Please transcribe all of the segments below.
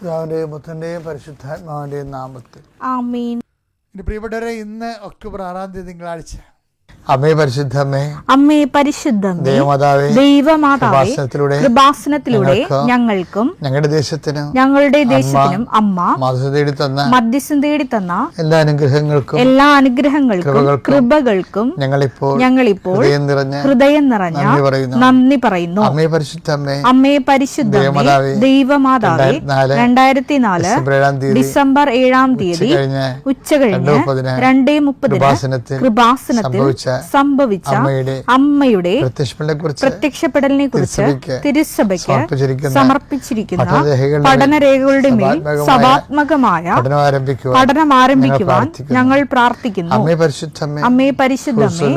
പിതാവിൻ്റെയും പുത്രൻ്റെയും പരിശുദ്ധാത്മാവിൻ്റെയും നാമത്തിൽ ആമേൻ. പ്രിയപ്പെട്ടവരെ, ഇന്ന് ഒക്ടോബർ 6 തിങ്കളാഴ്ച. അമ്മേ പരിശുദ്ധമ്മേ, അമ്മേ പരിശുദ്ധമേ, ദൈവമാതാവേ, കൃപാസനത്തിലൂടെ ഞങ്ങൾക്കും ഞങ്ങളുടെ ദേശത്തിനും അമ്മ മധ്യസ്ഥം തേടി തന്ന എല്ലാ അനുഗ്രഹങ്ങൾക്കും കൃപകൾക്കും ഞങ്ങളിപ്പോൾ ഹൃദയം നിറഞ്ഞ നന്ദി പറയുന്നു. അമ്മേ പരിശുദ്ധമേ, ദൈവമാതാവേ, 2004 ഡിസംബർ 7 ഉച്ചകഴിഞ്ഞ് 2:30 കൃപാസനത്തിൽ സംഭവിച്ച അമ്മയുടെ പ്രത്യക്ഷപ്പെടലിനെ കുറിച്ച് തിരുസഭയ്ക്ക് സമർപ്പിച്ചിരിക്കുന്ന പഠനരേഖകളുടെ മേൽ സഭാത്മകമായ പഠനം ആരംഭിക്കുവാൻ ഞങ്ങൾ പ്രാർത്ഥിക്കുന്നു. അമ്മേ പരിശുദ്ധമേ,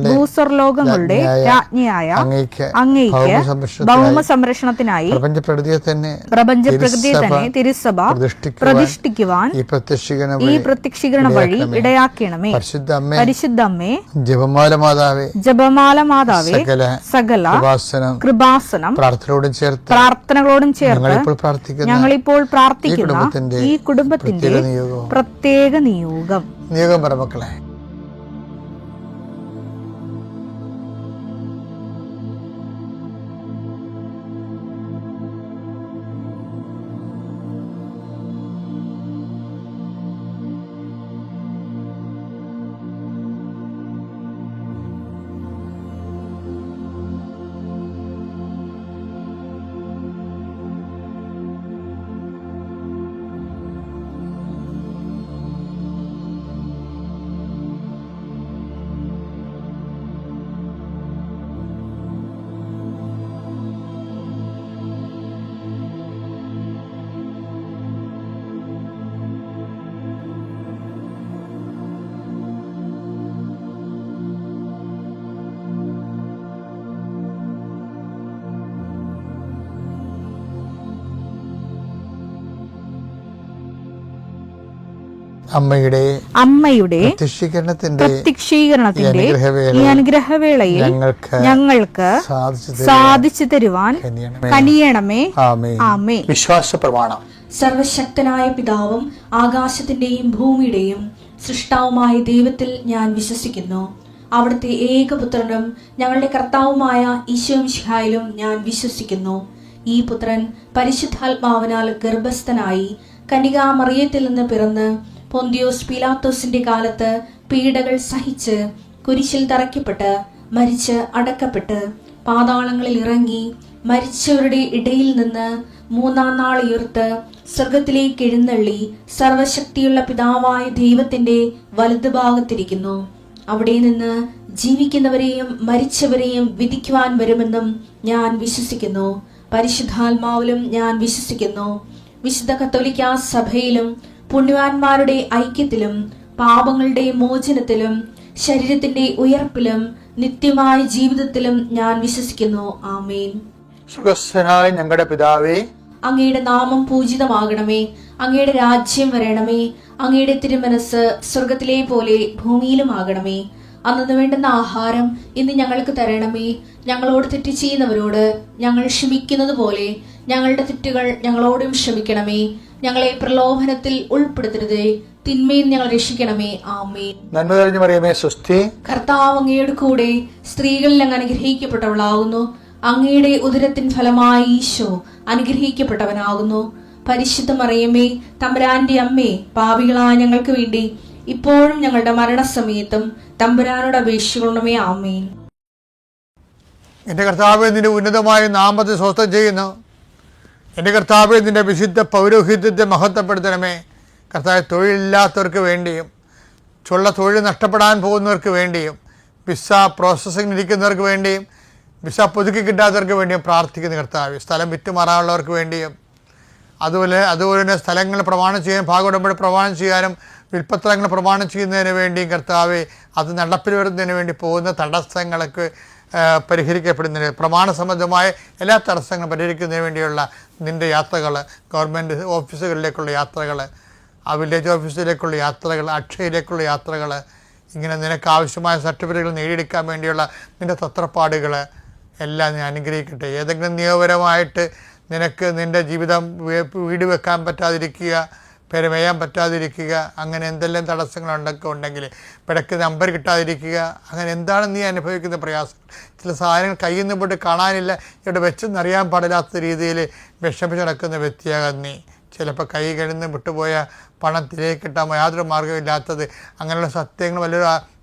ഭൂസ്വർലോകങ്ങളുടെ രാജ്ഞിയായ അങ്ങേയ്ക്ക് ഭൗമ സംരക്ഷണത്തിനായി പ്രപഞ്ചപ്രകൃതിയെ തന്നെ തിരുസഭ പ്രതിഷ്ഠിക്കുവാൻ ഈ പ്രത്യക്ഷീകരണ വഴി ഇടയാക്കണമേ. പരിശുദ്ധമ്മേ, ജപമാല മാതാവേ, സകല കൃപാസനം പ്രാർത്ഥനകളോടും ചേർത്ത് ഞങ്ങളിപ്പോൾ പ്രാർത്ഥിക്കുന്ന ഈ കുടുംബത്തിന്റെ പ്രത്യേക നിയോഗം പറമക്കളെ. അമ്മയുടെ പ്രത്യക്ഷീകരണത്തിന്റെ ഈ അനുഗ്രഹവേളയിൽ ഞങ്ങൾക്ക് സാധിച്ചു തരുവാൻ കനിയണമേ. ആമേൻ. വിശ്വാസ പ്രമാണം. സർവശക്തനായ പിതാവും ആകാശത്തിന്റെയും ഭൂമിയുടെയും സൃഷ്ടാവുമായ ദൈവത്തിൽ ഞാൻ വിശ്വസിക്കുന്നു. അവിടുത്തെ ഏകപുത്രനും ഞങ്ങളുടെ കർത്താവുമായ ഈശോ മിശിഹായിലും ഞാൻ വിശ്വസിക്കുന്നു. ഈ പുത്രൻ പരിശുദ്ധാത്മാവിനാൽ ഗർഭസ്ഥനായി കന്യകാമറിയത്തിൽ നിന്ന് പിറന്ന് പൊന്തിയോസ് പീലാത്തോസിന്റെ കാലത്ത് പീഡകൾ സഹിച്ച് കുരിശിൽ തറയ്ക്കപ്പെട്ട് മരിച്ച് അടക്കപ്പെട്ട് പാതാളങ്ങളിൽ ഇറങ്ങി മരിച്ചവരുടെ ഇടയിൽ നിന്ന് 3-ാം നാൾ ഉയർത്ത് സ്വർഗത്തിലേക്ക് എഴുന്നള്ളി സർവശക്തിയുള്ള പിതാവായ ദൈവത്തിന്റെ വലതുഭാഗത്തിരിക്കുന്നു. അവിടെ നിന്ന് ജീവിക്കുന്നവരെയും മരിച്ചവരെയും വിധിക്കുവാൻ വരുമെന്നും ഞാൻ വിശ്വസിക്കുന്നു. പരിശുദ്ധാത്മാവിലും ഞാൻ വിശ്വസിക്കുന്നു. വിശുദ്ധ കത്തോലിക്കാ സഭയിലും പുണ്യവാന്മാരുടെ ഐക്യത്തിലും പാപങ്ങളുടെ മോചനത്തിലും ശരീരത്തിന്റെ ഉയർപ്പിലും നിത്യമായ ജീവിതത്തിലും ഞാൻ വിശ്വസിക്കുന്നു. ആമേൻ. സ്വർഗ്ഗസ്ഥനായ ഞങ്ങളുടെ പിതാവേ, അങ്ങയുടെ നാമം പൂജിതമാകണമേ. അങ്ങയുടെ രാജ്യം വരണമേ. അങ്ങയുടെ തിരുമനസ് സ്വർഗത്തിലെ പോലെ ഭൂമിയിലും ആകണമേ. അന്നു വേണ്ടുന്ന ആഹാരം ഇന്ന് ഞങ്ങൾക്ക് തരണമേ. ഞങ്ങളോട് തെറ്റ് ചെയ്യുന്നവരോട് ഞങ്ങൾ ക്ഷമിക്കുന്നത് പോലെ ഞങ്ങളുടെ തെറ്റുകൾ ഞങ്ങളോടും ക്ഷമിക്കണമേ. ഞങ്ങളെ പ്രലോഭനത്തിൽ ഉൾപ്പെടുത്തരുതേ, തിന്മയിൽ ഞങ്ങൾ രക്ഷിക്കണമേ. ആമേൻ. നന്മ നിറഞ്ഞ മറിയമേ, സ്വസ്തി. കർത്താവ് അങ്ങയുടെ കൂടെ സ്ത്രീകളിൽ അങ്ങ് അനുഗ്രഹിക്കപ്പെട്ടവളാകുന്നു. അങ്ങയുടെ ഉദരത്തിൻ ഫലമായി ഈശോ അനുഗ്രഹിക്കപ്പെട്ടവനാകുന്നു. പരിശുദ്ധ മറിയമേ, തമ്പുരാന്റെ അമ്മേ, പാപികളായ ഞങ്ങൾക്ക് വേണ്ടി ഇപ്പോഴും ഞങ്ങളുടെ മരണസമയത്തും തമ്പുരാനോട് അപേക്ഷിക്കണമേ. ആമേൻ. എന്റെ കർത്താവേ, നിന്റെ ഉന്നതമായ നാമത്തെ സ്വസ്ഥം ചെയ്യുന്നു. എൻ്റെ കർത്താവേ, നിന്റെ വിശുദ്ധ പൗരോഹിത്യത്തെ മഹത്വപ്പെടുത്തണമേ. കർത്താവ്, തൊഴിലില്ലാത്തവർക്ക് വേണ്ടിയും തൊഴിൽ നഷ്ടപ്പെടാൻ പോകുന്നവർക്ക് വേണ്ടിയും വിസ പ്രോസസ്സിങ്ങിലിരിക്കുന്നവർക്ക് വേണ്ടിയും വിസ പുതുക്കി കിട്ടാത്തവർക്ക് വേണ്ടിയും പ്രാർത്ഥിക്കുന്ന കർത്താവ്, സ്ഥലം വിറ്റുമാറാനുള്ളവർക്ക് വേണ്ടിയും അതുപോലെ തന്നെ സ്ഥലങ്ങൾ പ്രമാണം ചെയ്യാൻ ഭാഗോടമ്പഴ പ്രമാണം ചെയ്യാനും വിൽപ്പത്രങ്ങൾ പ്രമാണം ചെയ്യുന്നതിന് വേണ്ടിയും കർത്താവെ, അത് നടപ്പിൽ വരുന്നതിന് വേണ്ടി പോകുന്ന തടസ്സങ്ങൾക്ക് പരിഹരിക്കപ്പെടുന്നതിന് പ്രമാണ സംബന്ധമായ എല്ലാ തടസ്സങ്ങളും പരിഹരിക്കുന്നതിന് വേണ്ടിയുള്ള നിൻ്റെ യാത്രകൾ, ഗവൺമെൻറ് ഓഫീസുകളിലേക്കുള്ള യാത്രകൾ, ആ വില്ലേജ് ഓഫീസിലേക്കുള്ള യാത്രകൾ, അക്ഷയയിലേക്കുള്ള യാത്രകൾ, ഇങ്ങനെ നിനക്ക് ആവശ്യമായ സർട്ടിഫിക്കറ്റുകൾ നേടിയെടുക്കാൻ വേണ്ടിയുള്ള നിൻ്റെ തത്രപ്പാടുകൾ എല്ലാം നീ അനുഗ്രഹിക്കട്ടെ. ഏതെങ്കിലും നിയമപരമായിട്ട് നിനക്ക് നിൻ്റെ ജീവിതം വീട് വെക്കാൻ പറ്റാതിരിക്കുക, പെരുമയാൻ പറ്റാതിരിക്കുക, അങ്ങനെ എന്തെല്ലാം തടസ്സങ്ങളുണ്ടൊക്കെ ഉണ്ടെങ്കിൽ ഇടയ്ക്ക് നമ്പർ കിട്ടാതിരിക്കുക, അങ്ങനെ എന്താണ് നീ അനുഭവിക്കുന്ന പ്രയാസം? ചില സാധനങ്ങൾ കയ്യിൽ നിന്ന് പോയിട്ട് കാണാനില്ല, ഇവിടെ വെച്ചെന്നറിയാൻ പാടില്ലാത്ത രീതിയിൽ വിഷമിച്ച് നടക്കുന്ന വ്യക്തിയാകാൻ നീ. ചിലപ്പോൾ കൈ കഴിഞ്ഞ് വിട്ടുപോയ പണം തിരികെ കിട്ടാൻ യാതൊരു മാർഗ്ഗമില്ലാത്തത്, അങ്ങനെയുള്ള സത്യങ്ങൾ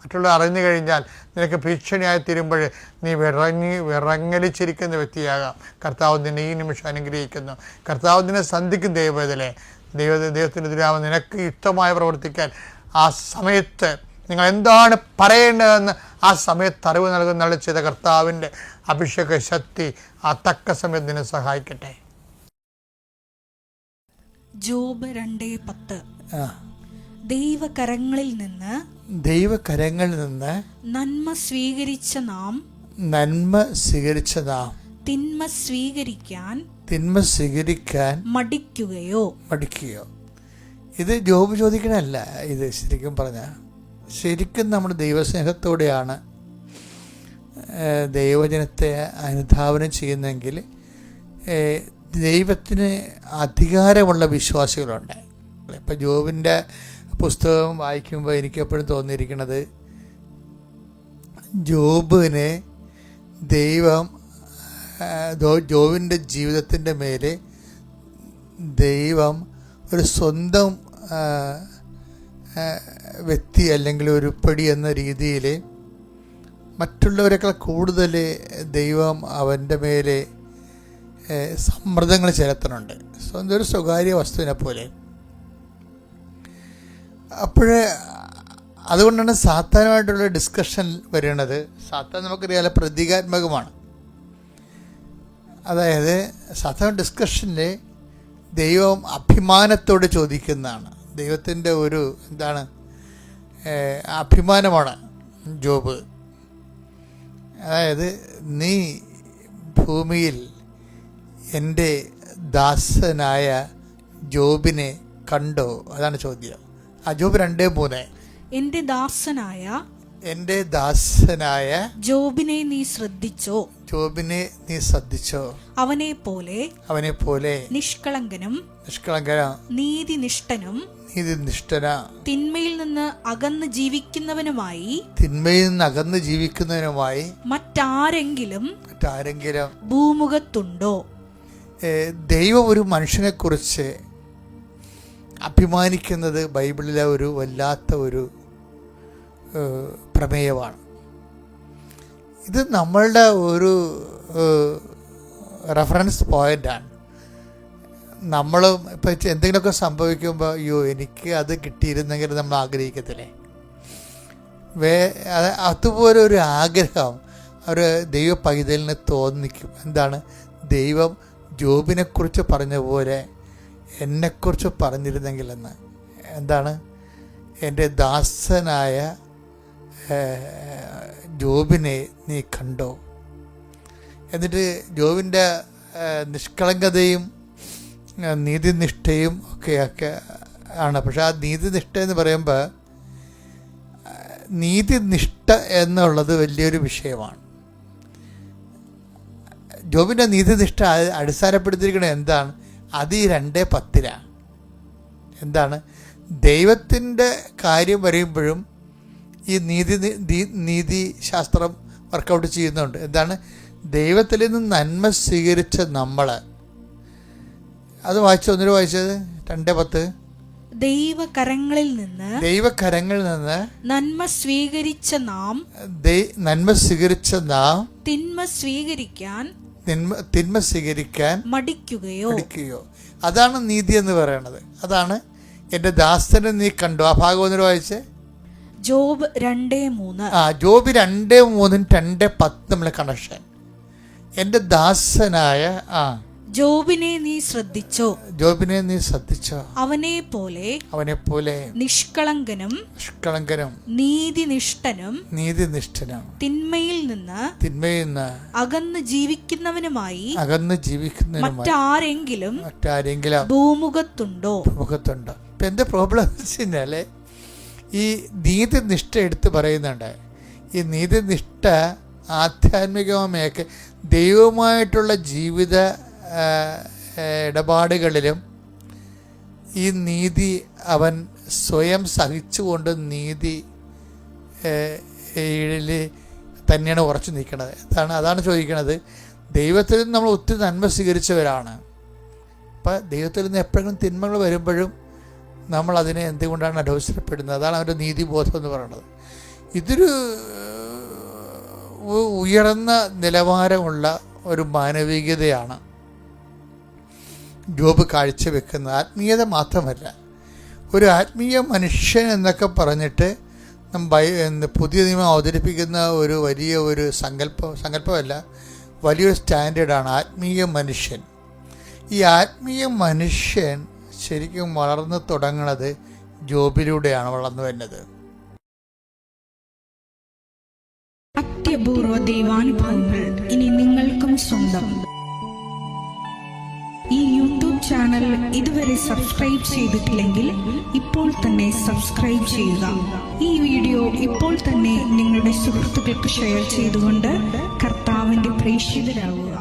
മറ്റുള്ളവർ അറിഞ്ഞു കഴിഞ്ഞാൽ നിനക്ക് ഭീഷണിയായി തീരുമ്പോൾ നീ വിറങ്ങലിച്ചിരിക്കുന്ന വ്യക്തിയാകാം. കർത്താവ് നിന്നെ ഈ നിമിഷം അനുഗ്രഹിക്കുന്നു. കർത്താവ് നിന്നെ സന്ധിക്കും. ദൈവത്തിൻ്റെ ദുരാമ നിനക്ക് യുക്തമായി പ്രവർത്തിക്കാൻ ആ സമയത്ത് നിങ്ങൾ എന്താണ് പറയേണ്ടതെന്ന് ആ സമയത്ത് അറിവ് നൽകുന്ന ചെയ്ത കർത്താവിൻ്റെ അഭിഷേക ശക്തി ആ തക്ക സമയത്ത് നിന്നെ സഹായിക്കട്ടെ. ജോബ് 2:10 ദൈവകരങ്ങളിൽ നിന്ന് നന്മ സ്വീകരിച്ച നാം തിന്മ സ്വീകരിക്കാൻ മടിക്കുകയോ. ഇത് ജോബ് ചോദിക്കണല്ല, ഇത് ശരിക്കും നമ്മുടെ ദൈവസ്നേഹത്തോടെയാണ് ദൈവജനത്തെ അനുധാവനം ചെയ്യുന്നെങ്കിൽ ദൈവത്തിന് അധികാരമുള്ള വിശ്വാസികളുണ്ട്. ഇപ്പം ജോബിൻ്റെ പുസ്തകം വായിക്കുമ്പോൾ എനിക്കെപ്പോഴും തോന്നിയിരിക്കുന്നത്, ജോബിനെ ദൈവം ജോബിൻ്റെ ജീവിതത്തിൻ്റെ മേലെ ദൈവം ഒരു സ്വന്തം വ്യക്തി അല്ലെങ്കിൽ ഒരു പടി എന്ന രീതിയിൽ മറ്റുള്ളവരെക്കാൾ കൂടുതൽ ദൈവം അവൻ്റെ മേലെ സമ്മർദ്ദങ്ങൾ ചെലുത്തുന്നുണ്ട്, സ്വന്തം ഒരു സ്വകാര്യ വസ്തുവിനെ പോലെ. അതുകൊണ്ടാണ് സാത്താനുമായിട്ടുള്ള ഡിസ്കഷൻ വരുന്നത്. സാത്താൻ നമുക്കറിയാലോ പ്രതീകാത്മകമാണ്. അതായത് സാത്താൻ ഡിസ്കഷനിൽ ദൈവം അഭിമാനത്തോടെ ചോദിക്കുന്നതാണ്. ദൈവത്തിൻ്റെ ഒരു അഭിമാനമാണ് ജോബ്. അതായത് നീ ഭൂമിയിൽ എൻ്റെ ദാസനായ ജോബിനെ കണ്ടോ? അതാണ് ചോദ്യം. ജോബ് 2:3 എൻ്റെ ദാസനായ ജോബിനെ നീ ശ്രദ്ധിച്ചോ അവനെ പോലെ നിഷ്കളങ്കനും നീതിനിഷ്ഠന തിന്മയിൽ നിന്ന് അകന്ന് ജീവിക്കുന്നവനുമായി മറ്റാരെങ്കിലും ഭൂമുഖത്തുണ്ടോ? ദൈവം ഒരു മനുഷ്യനെ കുറിച്ച് അഭിമാനിക്കുന്നത് ബൈബിളിലെ ഒരു വല്ലാത്ത ഒരു പ്രമേയമാണ്. ഇത് നമ്മളുടെ ഒരു റെഫറൻസ് പോയിൻ്റാണ്. നമ്മളും ഇപ്പം എന്തെങ്കിലുമൊക്കെ സംഭവിക്കുമ്പോൾ അയ്യോ എനിക്ക് അത് കിട്ടിയിരുന്നെങ്കിൽ നമ്മൾ ആഗ്രഹിക്കത്തില്ലേ? അതുപോലെ ഒരു ആഗ്രഹം ഒരു ദൈവ പൈതലിന് തോന്നിക്കും. എന്താണ്? ദൈവം ജോബിനെക്കുറിച്ച് പറഞ്ഞ പോലെ എന്നെക്കുറിച്ച് പറഞ്ഞിരുന്നെങ്കിലെന്ന്. എന്താണ്? എൻ്റെ ദാസനായ ജോബിനെ നീ കണ്ടോ? എന്നിട്ട് ജോബിൻ്റെ നിഷ്കളങ്കതയും നീതിനിഷ്ഠയും ഒക്കെ ആണ്. പക്ഷെ ആ നീതിനിഷ്ഠ എന്ന് പറയുമ്പോൾ നീതിനിഷ്ഠ എന്നുള്ളത് വലിയൊരു വിഷയമാണ്. ജോബിൻ്റെ നീതിനിഷ്ഠ അടിസ്ഥാനപ്പെടുത്തിയിരിക്കുന്നത് എന്താണ്? അത് ഈ 2:10 എന്താണ്? ദൈവത്തിൻ്റെ കാര്യം പറയുമ്പോഴും ഈ നീതിശാസ്ത്രം വർക്കൗട്ട് ചെയ്യുന്നുണ്ട്. എന്താണ്? ദൈവത്തിൽ നിന്ന് നന്മ സ്വീകരിച്ച നമ്മൾ, അത് വായിച്ചത് 2:10 ദൈവകരങ്ങളിൽ നിന്ന് നന്മ സ്വീകരിച്ച നാം തിന്മ സ്വീകരിക്കാൻ മടിക്കുകയോ. അതാണ് നീതി എന്ന് പറയുന്നത്. അതാണ് എൻ്റെ ദാസനെ നീ കണ്ടു. ആ ഭാഗം 1 വായിച്ചേ. ജോബ് 2:3. ജോബ് 2:3 2:10 നമ്മളെ കണക്ഷൻ. എൻ്റെ ദാസനായ ജോബിനെ നീ ശ്രദ്ധിച്ചോ അവനെ പോലെ നിഷ്കളങ്കനും നീതിനിഷ്ഠനും തിന്മയിൽ നിന്ന് അകന്ന് ജീവിക്കുന്നവനുമായി മറ്റാരെങ്കിലും ഭൂമുഖത്തുണ്ടോ? ഇപ്പം എൻ്റെ പ്രോബ്ലം വെച്ചാൽ ഈ നീതിനിഷ്ഠ എടുത്ത് പറയുന്നുണ്ട്. ഈ നീതിനിഷ്ഠ ആധ്യാത്മികമൊക്കെ ദൈവവുമായിട്ടുള്ള ജീവിത ഇടപാടുകളിലും ഈ നീതി അവൻ സ്വയം സഹിച്ചുകൊണ്ട് നീതി തന്നെയാണ് ഉറച്ചു നിൽക്കുന്നത്. അതാണ് ചോദിക്കുന്നത്. ദൈവത്തിൽ നിന്ന് നമ്മൾ ഒത്തിരി നന്മ സ്വീകരിച്ചവരാണ്. അപ്പം ദൈവത്തിൽ നിന്ന് എപ്പോഴും തിന്മകൾ വരുമ്പോഴും നമ്മൾ അതിനെ എന്തുകൊണ്ടാണ് അലോസരപ്പെടുന്നത്? അതാണ് അവൻ്റെ നീതിബോധം എന്ന് പറയുന്നത്. ഇതൊരു ഉയർന്ന നിലവാരമുള്ള ഒരു മാനവികതയാണ് ജോബ് കാഴ്ചവെക്കുന്നത്. ആത്മീയത മാത്രമല്ല, ഒരു ആത്മീയ മനുഷ്യൻ എന്നൊക്കെ പറഞ്ഞിട്ട് പുതിയ നിയമം അവതരിപ്പിക്കുന്ന ഒരു വലിയ ഒരു സങ്കല്പമല്ല, വലിയൊരു സ്റ്റാൻഡേർഡാണ് ആത്മീയ മനുഷ്യൻ. ഈ ആത്മീയ മനുഷ്യൻ ശരിക്കും വളർന്നു തുടങ്ങുന്നത് ജോബിലൂടെയാണ് വളർന്നു വരുന്നത്. അത്യപൂർവ ദൈവാനുഭവങ്ങൾ ഇനി നിങ്ങൾക്കും സ്വന്തം. ഈ യൂട്യൂബ് ചാനൽ ഇതുവരെ സബ്സ്ക്രൈബ് ചെയ്തിട്ടില്ലെങ്കിൽ ഇപ്പോൾ തന്നെ സബ്സ്ക്രൈബ് ചെയ്യുക. ഈ വീഡിയോ ഇപ്പോൾ തന്നെ നിങ്ങളുടെ സുഹൃത്തുക്കൾക്ക് ഷെയർ ചെയ്തുകൊണ്ട് കർത്താവിന്റെ പ്രേക്ഷിതരാകുക.